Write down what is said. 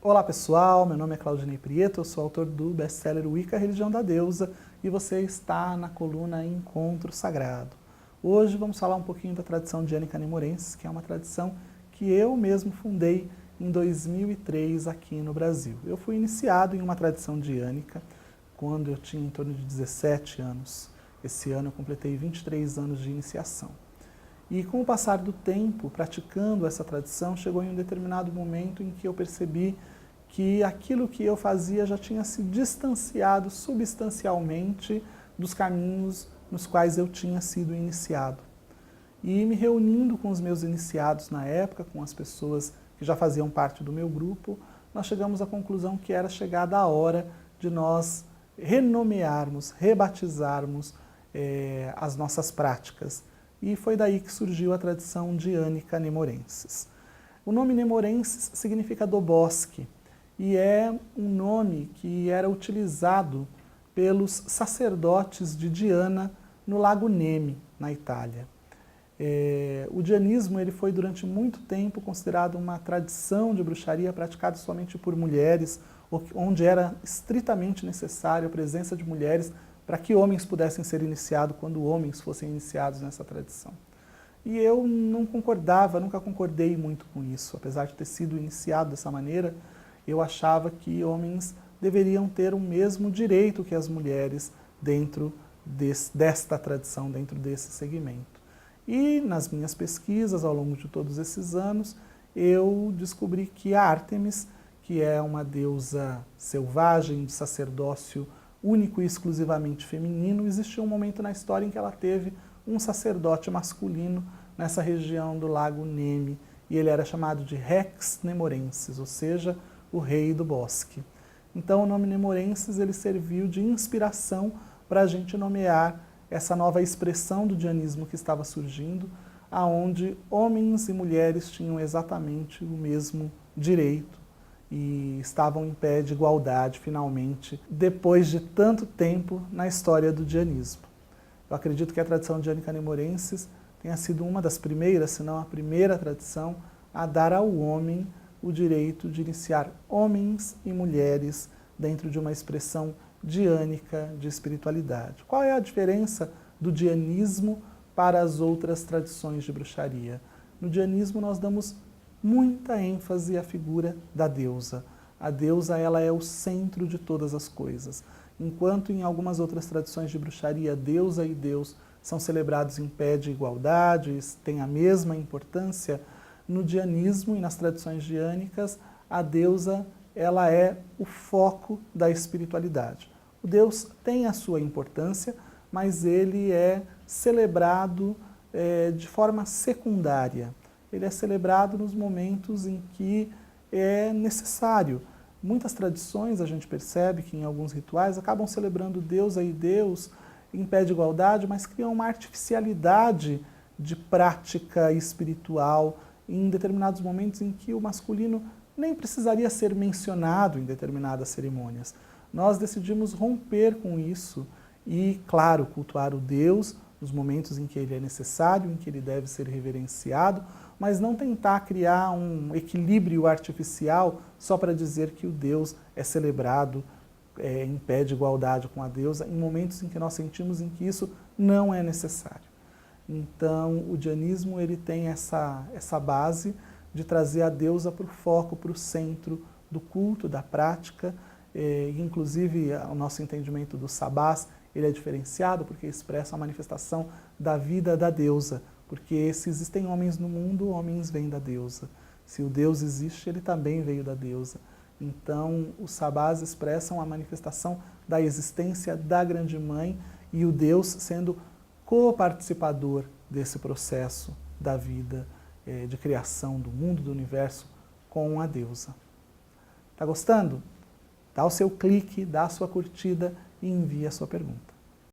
Olá pessoal, meu nome é Claudinei Prieto, eu sou autor do best-seller Wicca, a Religião da Deusa, e você está na coluna Encontro Sagrado. Hoje vamos falar um pouquinho da tradição diânica nemorense, que é uma tradição que eu mesmo fundei em 2003 aqui no Brasil. Eu fui iniciado em uma tradição diânica quando eu tinha em torno de 17 anos. Esse ano eu completei 23 anos de iniciação. E com o passar do tempo, praticando essa tradição, chegou em um determinado momento em que eu percebi que aquilo que eu fazia já tinha se distanciado substancialmente dos caminhos nos quais eu tinha sido iniciado. E me reunindo com os meus iniciados na época, com as pessoas que já faziam parte do meu grupo, nós chegamos à conclusão que era chegada a hora de nós renomearmos, rebatizarmos as nossas práticas. E foi daí que surgiu a tradição diânica nemorenses. O nome nemorenses significa do bosque e é um nome que era utilizado pelos sacerdotes de Diana no Lago Nemi, na Itália. O dianismo ele foi durante muito tempo considerado uma tradição de bruxaria praticada somente por mulheres, onde era estritamente necessário a presença de mulheres para que homens pudessem ser iniciados quando homens fossem iniciados nessa tradição. E eu não concordava, nunca concordei muito com isso. Apesar de ter sido iniciado dessa maneira, eu achava que homens deveriam ter o mesmo direito que as mulheres dentro desta tradição, dentro desse segmento. E nas minhas pesquisas, ao longo de todos esses anos, eu descobri que a Ártemis, que é uma deusa selvagem de sacerdócio único e exclusivamente feminino, existiu um momento na história em que ela teve um sacerdote masculino nessa região do Lago Nemi, e ele era chamado de Rex Nemorensis, ou seja, o rei do bosque. Então o nome Nemorensis ele serviu de inspiração para a gente nomear essa nova expressão do dianismo que estava surgindo, aonde homens e mulheres tinham exatamente o mesmo direito e estavam em pé de igualdade, finalmente, depois de tanto tempo na história do dianismo. Eu acredito que a tradição diânica nemorensis tenha sido uma das primeiras, se não a primeira tradição, a dar ao homem o direito de iniciar homens e mulheres dentro de uma expressão diânica de espiritualidade. Qual é a diferença do dianismo para as outras tradições de bruxaria? No dianismo nós damos muita ênfase à figura da deusa. A deusa ela é o centro de todas as coisas. Enquanto em algumas outras tradições de bruxaria, deusa e Deus são celebrados em pé de igualdade, têm a mesma importância, no dianismo e nas tradições diânicas, a deusa ela é o foco da espiritualidade. O Deus tem a sua importância, mas ele é celebrado de forma secundária. Ele é celebrado nos momentos em que é necessário. Muitas tradições a gente percebe que em alguns rituais acabam celebrando deusa e Deus em pé de igualdade, mas criam uma artificialidade de prática espiritual em determinados momentos em que o masculino nem precisaria ser mencionado em determinadas cerimônias. Nós decidimos romper com isso e, claro, cultuar o Deus nos momentos em que ele é necessário, em que ele deve ser reverenciado, mas não tentar criar um equilíbrio artificial só para dizer que o Deus é celebrado em pé de igualdade com a deusa, em momentos em que nós sentimos em que isso não é necessário. Então, o dianismo ele tem essa base de trazer a deusa para o foco, para o centro do culto, da prática, inclusive o nosso entendimento do sabás, ele é diferenciado porque expressa a manifestação da vida da deusa, porque se existem homens no mundo, homens vêm da deusa. Se o Deus existe, ele também veio da deusa. Então, os sabás expressam a manifestação da existência da Grande Mãe e o Deus sendo co-participador desse processo da vida, de criação do mundo, do universo, com a deusa. Tá gostando? Dá o seu clique, dá a sua curtida e envie a sua pergunta.